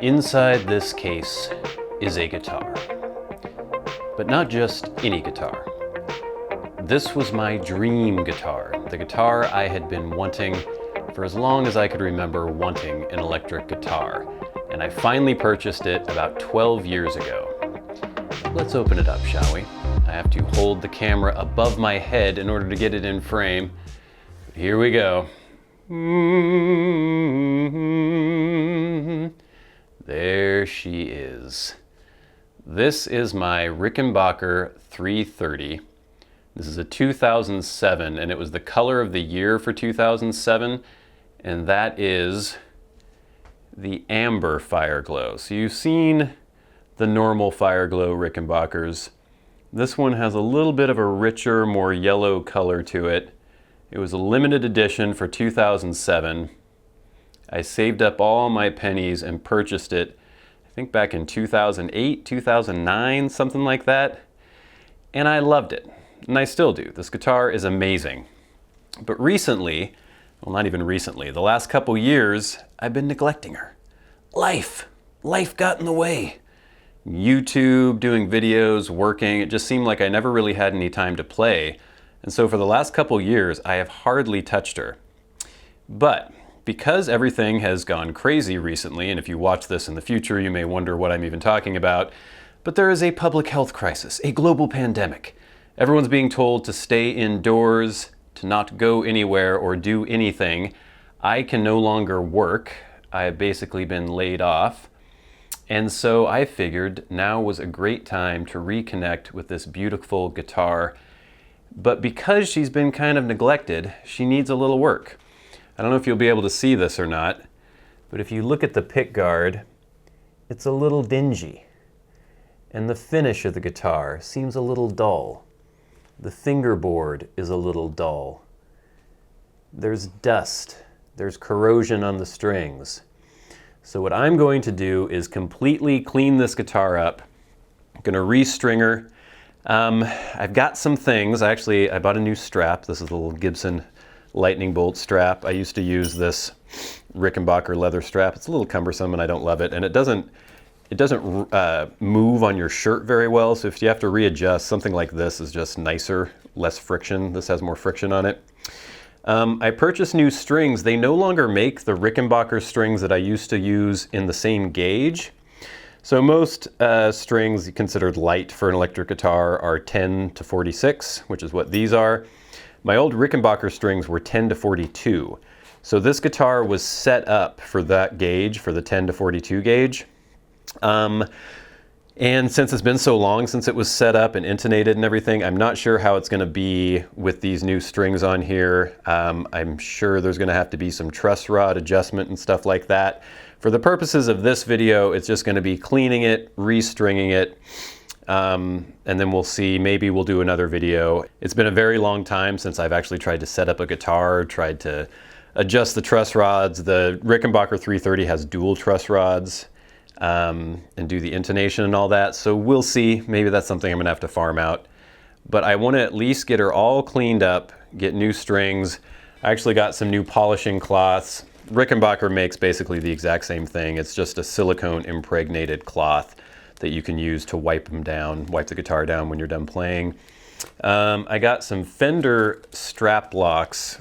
Inside this case is a guitar, but not just any guitar. This was my dream guitar, the guitar I had been wanting for as long as I could remember wanting an electric guitar, and I finally purchased it about 12 years ago. Let's open it up, shall we? I have to hold the camera above my head in order to get it in frame. Here we go. There she is. This is my Rickenbacker 330. This is a 2007, and it was the color of the year for 2007, and that is the amber FIREGLO. So you've seen the normal FIREGLO Rickenbackers. This one has a little bit of a richer, more yellow color to it. It was a limited edition for 2007. I saved up all my pennies and purchased it, I think back in 2008, 2009, something like that. And I loved it, and I still do. This guitar is amazing. But recently, well, not even recently, the last couple years, I've been neglecting her. Life got in the way. YouTube, doing videos, working, it just seemed like I never really had any time to play. And so for the last couple years, I have hardly touched her. But because everything has gone crazy recently, and if you watch this in the future, you may wonder what I'm even talking about, but there is a public health crisis, a global pandemic. Everyone's being told to stay indoors, to not go anywhere or do anything. I can no longer work. I've basically been laid off. And so I figured now was a great time to reconnect with this beautiful guitar. But because she's been kind of neglected, she needs a little work. I don't know if you'll be able to see this or not, but if you look at the pickguard, it's a little dingy. And the finish of the guitar seems a little dull. The fingerboard is a little dull. There's dust. There's corrosion on the strings. So what I'm going to do is completely clean this guitar up. I'm going to restring her. I've got some things. I bought a new strap. This is a little Gibson lightning bolt strap. I used to use this Rickenbacker leather strap. It's a little cumbersome and I don't love it. And it doesn't move on your shirt very well. So if you have to readjust, something like this is just nicer, less friction. This has more friction on it. I purchased new strings. They no longer make the Rickenbacker strings that I used to use in the same gauge. So most strings considered light for an electric guitar are 10 to 46, which is what these are. My old Rickenbacker strings were 10 to 42. So this guitar was set up for that gauge, for the 10 to 42 gauge. And since it's been so long since it was set up and intonated and everything, I'm not sure how it's going to be with these new strings on here. I'm sure there's going to have to be some truss rod adjustment and stuff like that. For the purposes of this video, it's just going to be cleaning it, restringing it, and then we'll see, maybe we'll do another video. It's been a very long time since I've actually tried to set up a guitar, tried to adjust the truss rods. The Rickenbacker 330 has dual truss rods, and do the intonation and all that. So we'll see, maybe that's something I'm gonna have to farm out. But I wanna at least get her all cleaned up, get new strings. I actually got some new polishing cloths. Rickenbacker makes basically the exact same thing. It's just a silicone impregnated cloth that you can use to wipe the guitar down when you're done playing. I got some Fender strap blocks.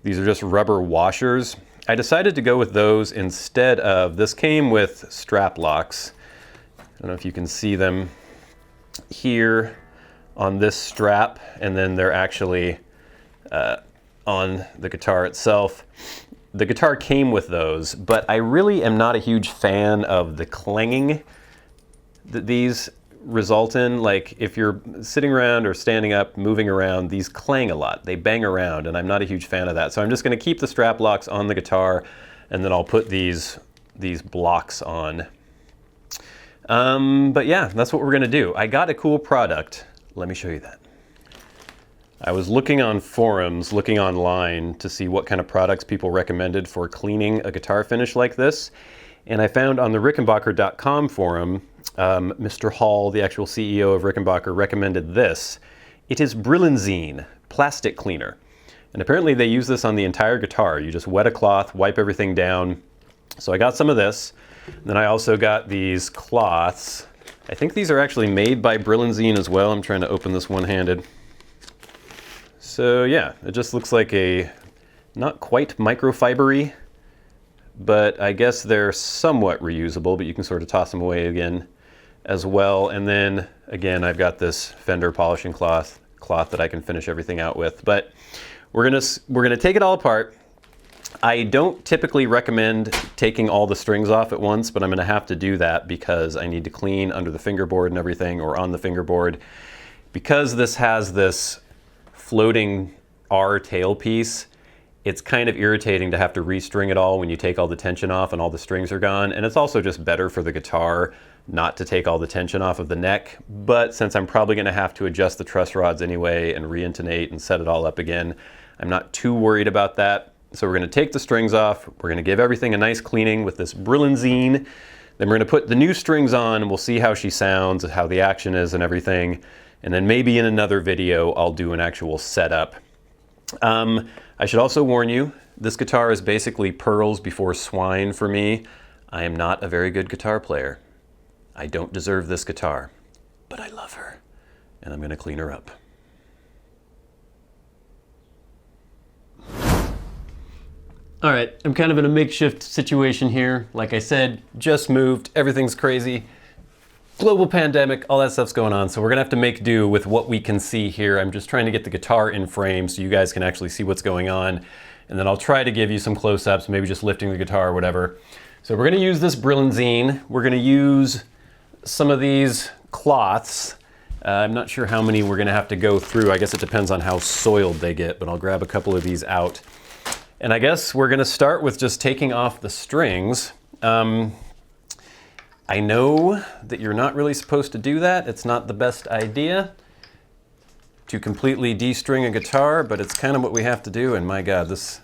These are just rubber washers. I decided to go with those instead of, this came with strap locks. I don't know if you can see them here on this strap, and then they're actually on the guitar itself. The guitar came with those, but I really am not a huge fan of the clanging that these result in. Like if you're sitting around or standing up, moving around, these clang a lot. They bang around, and I'm not a huge fan of that. So I'm just going to keep the strap locks on the guitar, and then I'll put these blocks on. But yeah, that's what we're going to do. I got a cool product. Let me show you that. I was looking on forums, looking online to see what kind of products people recommended for cleaning a guitar finish like this. And I found on the rickenbacker.com forum, Mr. Hall, the actual CEO of Rickenbacker, recommended this. It is Brillanzine plastic cleaner. And apparently they use this on the entire guitar. You just wet a cloth, wipe everything down, So I got some of this. And then I also got these cloths. I think these are actually made by Brillanzine as well. I'm trying to open this one-handed. So yeah, it just looks like a not quite microfibery, but I guess they're somewhat reusable, but you can sort of toss them away again as well. And then again, I've got this Fender polishing cloth that I can finish everything out with. But we're gonna take it all apart. I don't typically recommend taking all the strings off at once, but I'm gonna have to do that because I need to clean under the fingerboard and everything, or on the fingerboard. Because this has this floating R tailpiece, it's kind of irritating to have to restring it all when you take all the tension off and all the strings are gone. And it's also just better for the guitar not to take all the tension off of the neck. But since I'm probably gonna have to adjust the truss rods anyway and re-intonate and set it all up again, I'm not too worried about that. So we're gonna take the strings off. We're gonna give everything a nice cleaning with this Brillanzine. Then we're gonna put the new strings on and we'll see how she sounds, how the action is and everything. And then maybe in another video, I'll do an actual setup. I should also warn you, this guitar is basically pearls before swine for me. I am not a very good guitar player. I don't deserve this guitar, but I love her, and I'm gonna clean her up. All right, I'm kind of in a makeshift situation here. Like I said, just moved, everything's crazy. Global pandemic, all that stuff's going on, so we're gonna have to make do with what we can see here. I'm just trying to get the guitar in frame so you guys can actually see what's going on, and then I'll try to give you some close-ups, maybe just lifting the guitar or whatever. So we're gonna use this Brillanzine. We're gonna use some of these cloths. I'm not sure how many we're gonna have to go through. I guess it depends on how soiled they get, but I'll grab a couple of these out. And I guess we're gonna start with just taking off the strings. I know that you're not really supposed to do that. It's not the best idea to completely de-string a guitar, but it's kind of what we have to do. And my God, this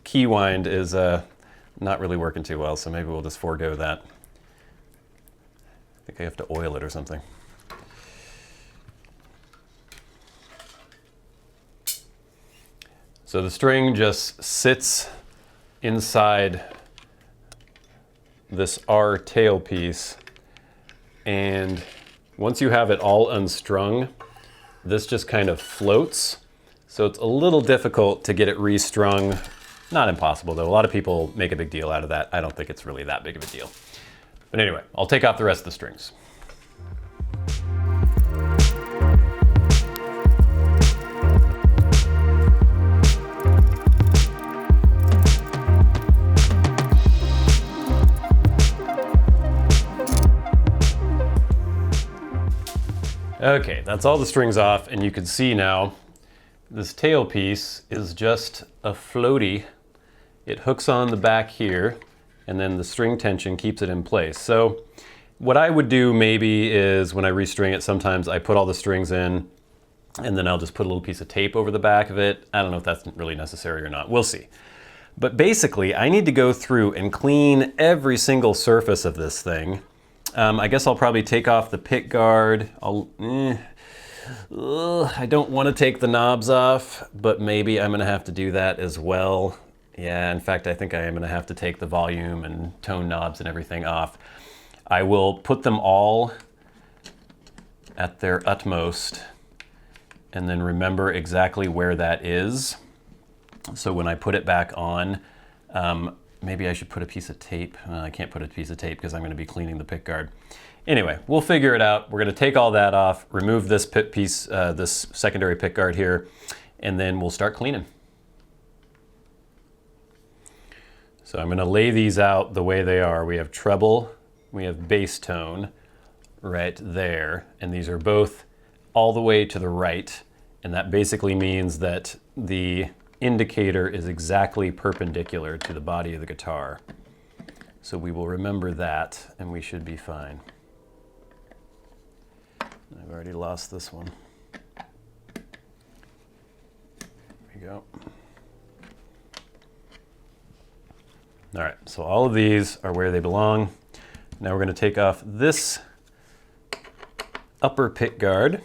key wind is not really working too well, so maybe we'll just forego that. I think I have to oil it or something. So the string just sits inside this R tailpiece, and once you have it all unstrung, this just kind of floats. So it's a little difficult to get it restrung. Not impossible though. A lot of people make a big deal out of that. I don't think it's really that big of a deal. But anyway, I'll take off the rest of the strings. Okay, that's all the strings off, and you can see now this tailpiece is just a floaty. It hooks on the back here, and then the string tension keeps it in place. So what I would do maybe is when I restring it, sometimes I put all the strings in, and then I'll just put a little piece of tape over the back of it. I don't know if that's really necessary or not. We'll see. But basically, I need to go through and clean every single surface of this thing. I guess I'll probably take off the Pickguard. I don't want to take the knobs off, but maybe I'm going to have to do that as well. Yeah, in fact, I think I am going to have to take the volume and tone knobs and everything off. I will put them all at their utmost and then remember exactly where that is. So when I put it back on, maybe I should put a piece of tape. I can't put a piece of tape because I'm going to be cleaning the Pickguard. Anyway, we'll figure it out. We're going to take all that off, remove this piece, this secondary Pickguard here, and then we'll start cleaning. So I'm going to lay these out the way they are. We have treble, we have bass tone right there, and these are both all the way to the right, and that basically means that the indicator is exactly perpendicular to the body of the guitar. So we will remember that, and we should be fine. I've already lost this one. There we go. All right, so all of these are where they belong. Now we're going to take off this upper Pickguard.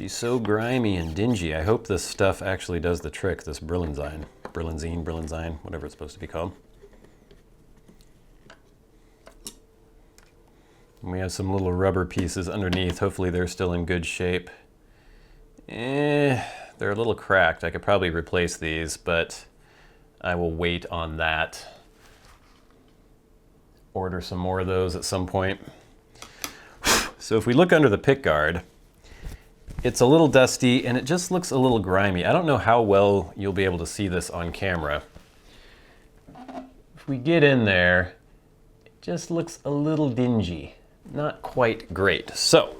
She's so grimy and dingy. I hope this stuff actually does the trick, this Brillanzine, whatever it's supposed to be called. And we have some little rubber pieces underneath. Hopefully they're still in good shape. They're a little cracked. I could probably replace these, but I will wait on that. Order some more of those at some point. So if we look under the pickguard, it's a little dusty and it just looks a little grimy. I don't know how well you'll be able to see this on camera. If we get in there, it just looks a little dingy. Not quite great. So,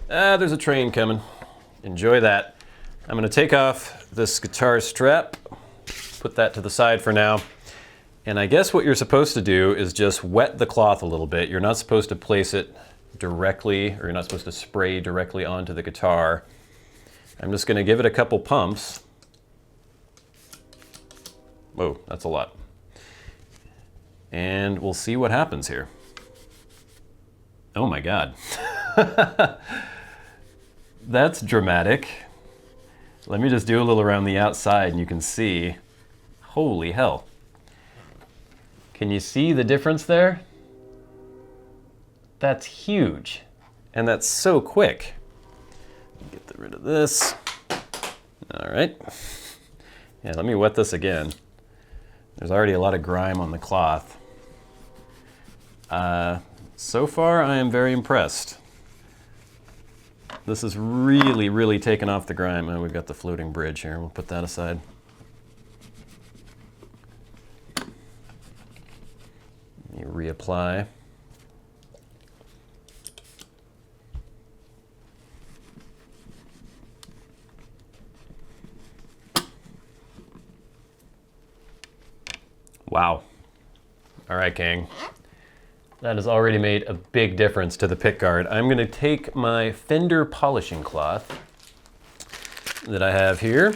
there's a train coming. Enjoy that. I'm going to take off this guitar strap, put that to the side for now. And I guess what you're supposed to do is just wet the cloth a little bit. You're not supposed to place it directly, or you're not supposed to spray directly onto the guitar. I'm just going to give it a couple pumps. Whoa, that's a lot. And we'll see what happens here. Oh my God. That's dramatic. Let me just do a little around the outside and you can see. Holy hell. Can you see the difference there? That's huge. And that's so quick. Get rid of this. All right. Yeah, let me wet this again. There's already a lot of grime on the cloth. So far, I am very impressed. This is really, really taken off the grime. Oh, we've got the floating bridge here. We'll put that aside. Let me reapply. Wow. All right, gang. That has already made a big difference to the pickguard. I'm going to take my Fender polishing cloth that I have here,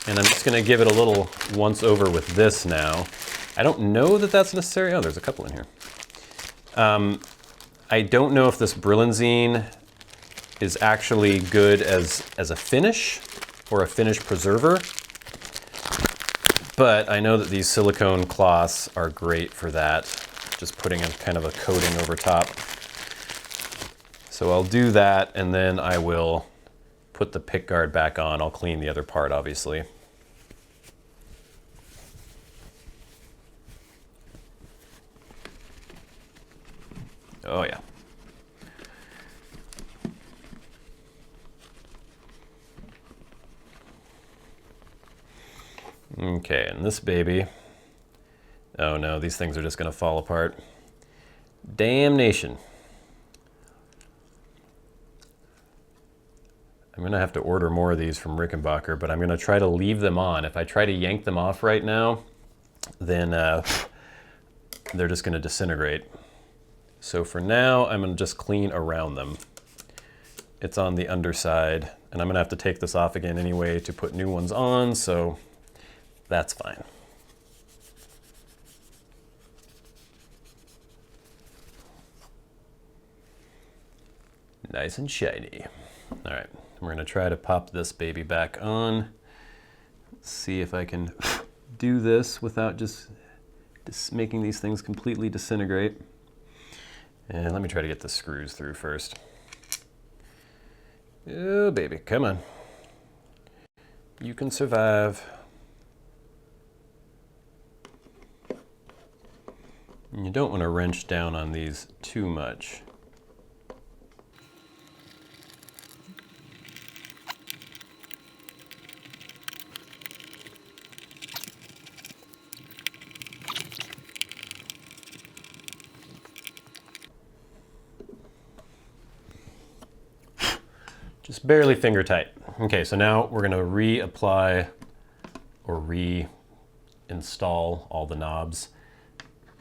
and I'm just going to give it a little once over with this now. I don't know that that's necessary. Oh, there's a couple in here. I don't know if this Brillanzine is actually good as a finish or a finish preserver, but I know that these silicone cloths are great for that. Just putting a kind of a coating over top. So I'll do that and then I will put the pickguard back on. I'll clean the other part, obviously. Oh yeah. Okay, and this baby, oh no, these things are just going to fall apart. Damnation. I'm going to have to order more of these from Rickenbacker, but I'm going to try to leave them on. If I try to yank them off right now, then they're just going to disintegrate. So for now, I'm going to just clean around them. It's on the underside, and I'm going to have to take this off again anyway to put new ones on, so that's fine. Nice and shiny. All right, we're gonna try to pop this baby back on. Let's see if I can do this without just making these things completely disintegrate. And let me try to get the screws through first. Oh, baby, come on. You can survive. And you don't want to wrench down on these too much. Just barely finger tight. Okay, so now we're going to reapply or reinstall all the knobs.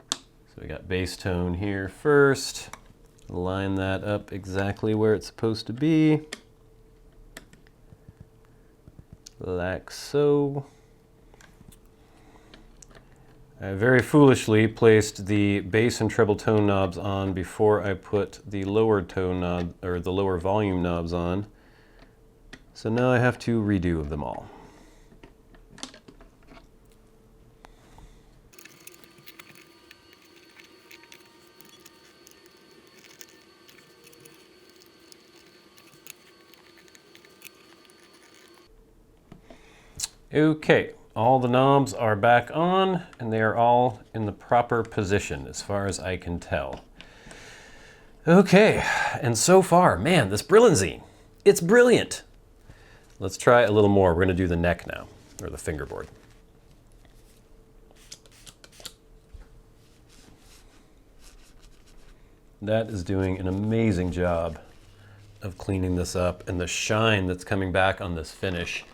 So we got bass tone here first. Line that up exactly where it's supposed to be. Like so. I very foolishly placed the bass and treble tone knobs on before I put the lower tone knob, or the lower volume knobs on. So now I have to redo them all. Okay, all the knobs are back on and they are all in the proper position as far as I can tell. Okay, and so far, man, this Brillanzine, it's brilliant. Let's try a little more. We're going to do the neck now, or the fingerboard. That is doing an amazing job of cleaning this up, and the shine that's coming back on this finish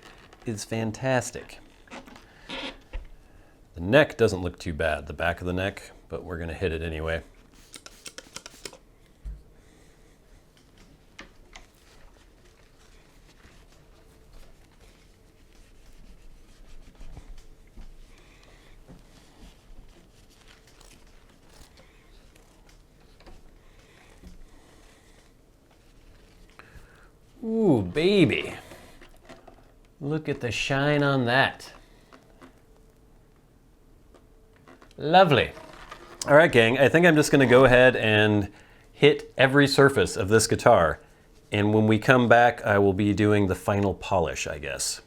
is fantastic. The neck doesn't look too bad, the back of the neck, but we're going to hit it anyway. Ooh, baby. Look at the shine on that. Lovely. All right, gang, I think I'm just gonna go ahead and hit every surface of this guitar. And when we come back, I will be doing the final polish, I guess.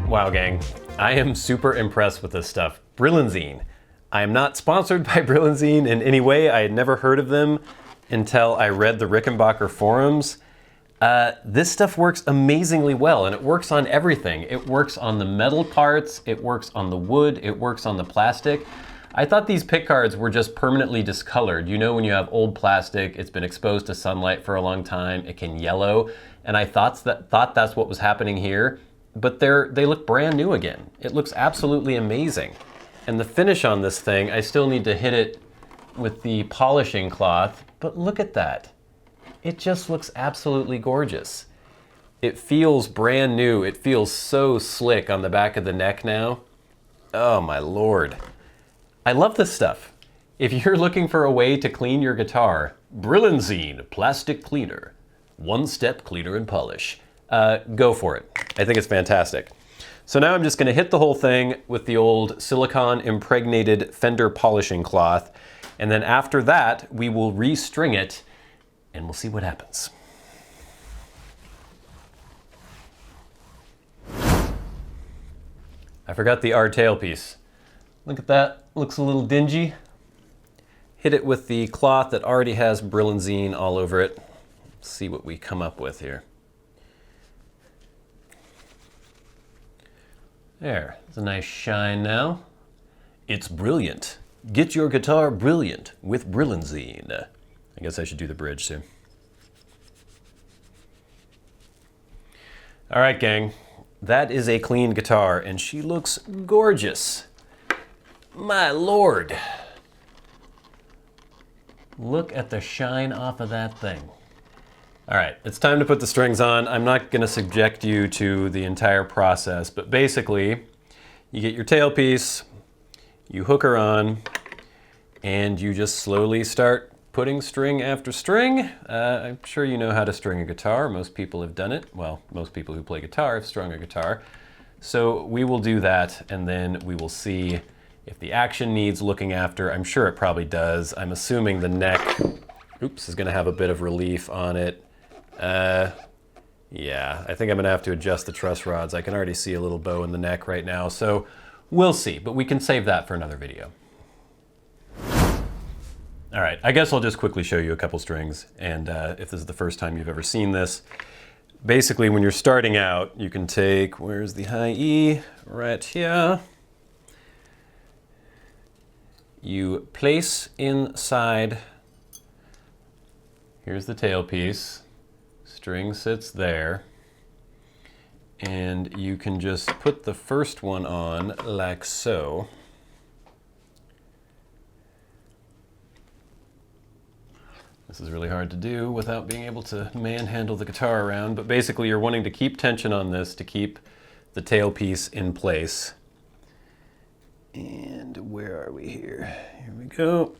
Wow, gang, I am super impressed with this stuff. Brillanzine. I am not sponsored by Brillanzine in any way. I had never heard of them until I read the Rickenbacker forums. This stuff works amazingly well, and it works on everything. It works on the metal parts, it works on the wood, it works on the plastic. I thought these pickguards were just permanently discolored. You know, when you have old plastic, it's been exposed to sunlight for a long time, it can yellow, and I thought that's what was happening here. But they look brand new again. It looks absolutely amazing. And the finish on this thing, I still need to hit it with the polishing cloth, but look at that. It just looks absolutely gorgeous. It feels brand new. It feels so slick on the back of the neck now. Oh my Lord. I love this stuff. If you're looking for a way to clean your guitar, Brillanzine Plastic Cleaner. One step cleaner and polish. Go for it. I think it's fantastic. So now I'm just going to hit the whole thing with the old silicone impregnated fender polishing cloth, and then after that we will restring it and we'll see what happens. I forgot the R tailpiece. Look at that, looks a little dingy. Hit it with the cloth that already has Brillanzine all over it. Let's see what we come up with here. There, it's a nice shine now. It's brilliant. Get your guitar brilliant with Brillanzine. I guess I should do the bridge soon. All right, gang. That is a clean guitar, and she looks gorgeous. My Lord. Look at the shine off of that thing. All right, it's time to put the strings on. I'm not gonna subject you to the entire process, but basically, you get your tailpiece, you hook her on, and you just slowly start putting string after string. I'm sure you know how to string a guitar. Most people have done it. Well, most people who play guitar have strung a guitar. So we will do that, and then we will see if the action needs looking after. I'm sure it probably does. I'm assuming the neck, oops, is gonna have a bit of relief on it. Yeah, I think I'm gonna have to adjust the truss rods. I can already see a little bow in the neck right now, so we'll see, but we can save that for another video. All right, I guess I'll just quickly show you a couple strings, and if this is the first time you've ever seen this, basically when you're starting out, you can take, where's the high E? Right here. You place inside, here's the tailpiece. String sits there. And you can just put the first one on like so. This is really hard to do without being able to manhandle the guitar around, but basically you're wanting to keep tension on this to keep the tailpiece in place. And where are we here? Here we go.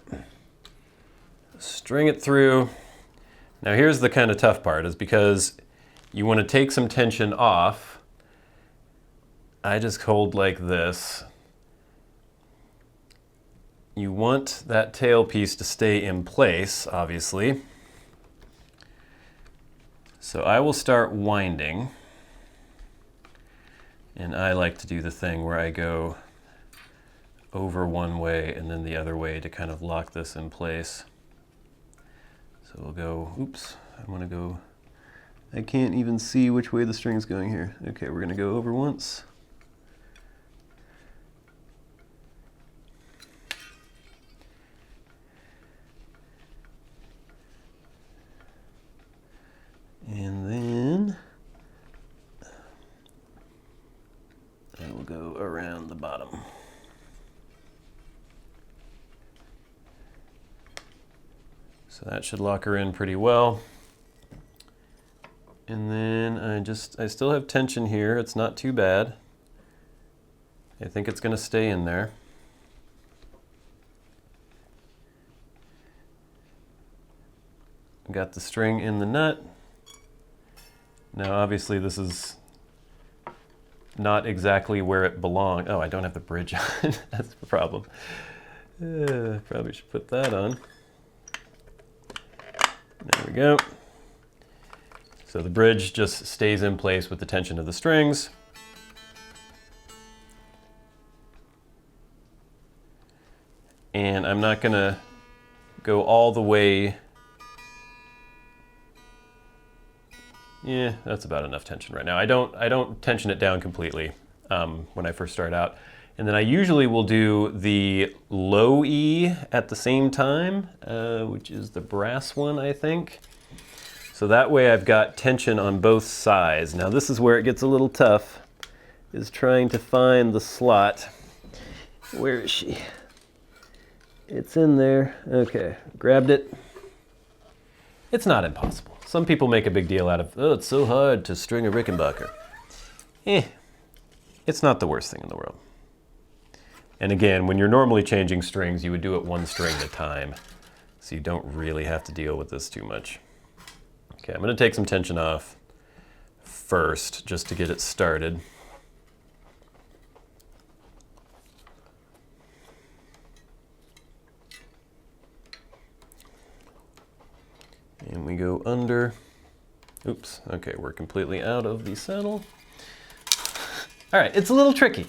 String it through. Now here's the kind of tough part, is because you want to take some tension off. I just hold like this. You want that tailpiece to stay in place, obviously. So I will start winding. And I like to do the thing where I go over one way and then the other way to kind of lock this in place. So we'll go, oops, I want to go, I can't even see which way the string's going here. Okay, we're going to go over once. And then I will go around the bottom. So that should lock her in pretty well. And then I still have tension here. It's not too bad. I think it's going to stay in there. Got the string in the nut. Now obviously this is not exactly where it belongs. Oh, I don't have the bridge on. That's the problem. Probably should put that on. There we go. So the bridge just stays in place with the tension of the strings. And I'm not going to go all the way. Yeah, that's about enough tension right now. I don't tension it down completely when I first start out. And then I usually will do the low E at the same time, which is the brass one, I think. So that way I've got tension on both sides. Now this is where it gets a little tough, is trying to find the slot. Where is she? It's in there. Okay, grabbed it. It's not impossible. Some people make a big deal out of, oh, it's so hard to string a Rickenbacker. It's not the worst thing in the world. And again, when you're normally changing strings, you would do it one string at a time. So you don't really have to deal with this too much. Okay, I'm going to take some tension off first, just to get it started. And we go under. Oops, okay, we're completely out of the saddle. All right, it's a little tricky.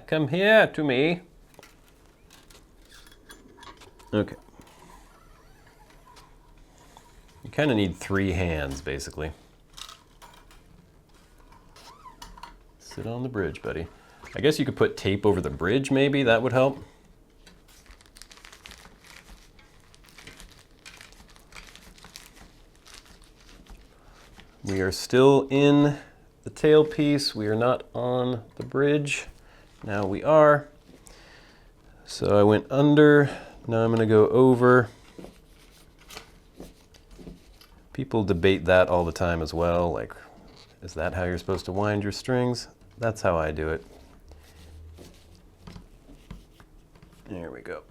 Come here to me. Okay. You kind of need 3 hands, basically. Sit on the bridge, buddy. I guess you could put tape over the bridge, maybe. That would help. We are still in the tailpiece. We are not on the bridge. Now we are. So I went under. Now I'm going to go over. People debate that all the time as well. Like, is that how you're supposed to wind your strings? That's how I do it. There we go.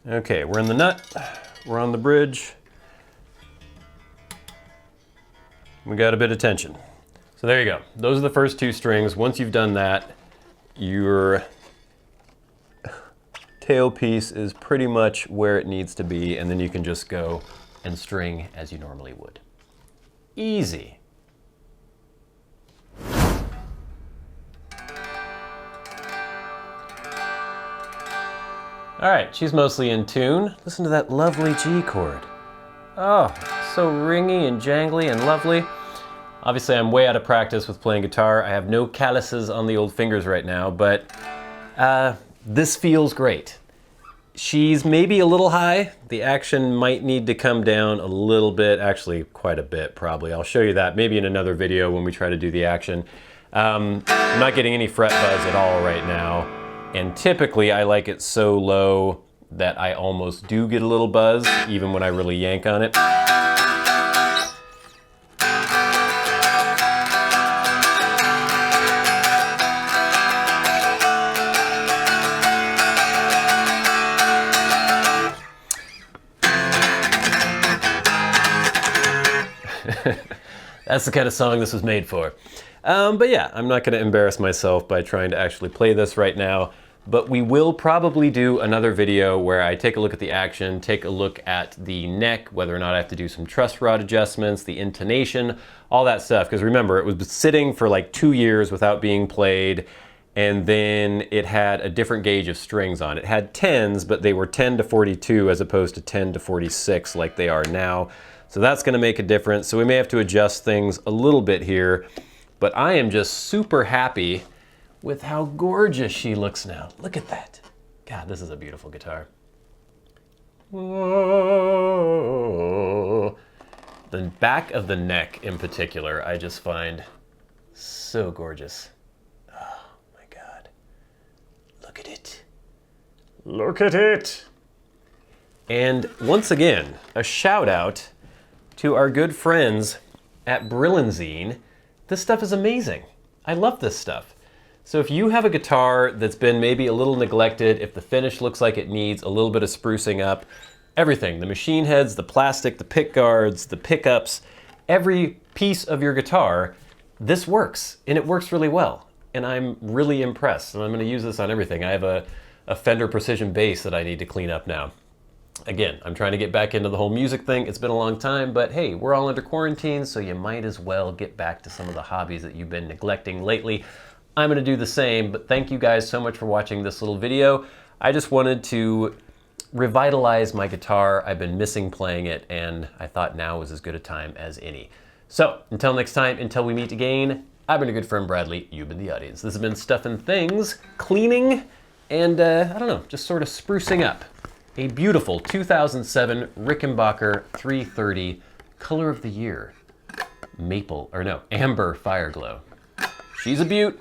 Okay, we're in the nut. We're on the bridge. We got a bit of tension. So there you go. Those are the first 2 strings. Once you've done that, your tailpiece is pretty much where it needs to be, and then you can just go and string as you normally would. Easy. All right, she's mostly in tune. Listen to that lovely G chord. Oh, so ringy and jangly and lovely. Obviously, I'm way out of practice with playing guitar. I have no calluses on the old fingers right now, but this feels great. She's maybe a little high. The action might need to come down a little bit, actually quite a bit probably. I'll show you that maybe in another video when we try to do the action. I'm not getting any fret buzz at all right now. And typically I like it so low that I almost do get a little buzz even when I really yank on it. That's the kind of song this was made for. But yeah, I'm not gonna embarrass myself by trying to actually play this right now, but we will probably do another video where I take a look at the action, take a look at the neck, whether or not I have to do some truss rod adjustments, the intonation, all that stuff. Because remember, it was sitting for like 2 years without being played, and then it had a different gauge of strings on it. It had 10s, but they were 10 to 42 as opposed to 10 to 46 like they are now. So that's gonna make a difference. So we may have to adjust things a little bit here, but I am just super happy with how gorgeous she looks now. Look at that. God, this is a beautiful guitar. Whoa. The back of the neck in particular, I just find so gorgeous. Oh my God. Look at it. Look at it. And once again, a shout out to our good friends at Brillanzine. This stuff is amazing. I love this stuff. So if you have a guitar that's been maybe a little neglected, if the finish looks like it needs a little bit of sprucing up, everything, the machine heads, the plastic, the pick guards, the pickups, every piece of your guitar, this works, and it works really well. And I'm really impressed, and I'm gonna use this on everything. I have a Fender Precision bass that I need to clean up now. Again, I'm trying to get back into the whole music thing. It's been a long time, but hey, we're all under quarantine, so you might as well get back to some of the hobbies that you've been neglecting lately. I'm gonna do the same, but thank you guys so much for watching this little video. I just wanted to revitalize my guitar. I've been missing playing it, and I thought now was as good a time as any. So, until next time, until we meet again, I've been a good friend Bradley, you've been the audience. This has been Stuffin' Things, cleaning, and I don't know, just sort of sprucing up a beautiful 2007 Rickenbacker 330, color of the year, maple, or no, amber Fireglow. She's a beaut.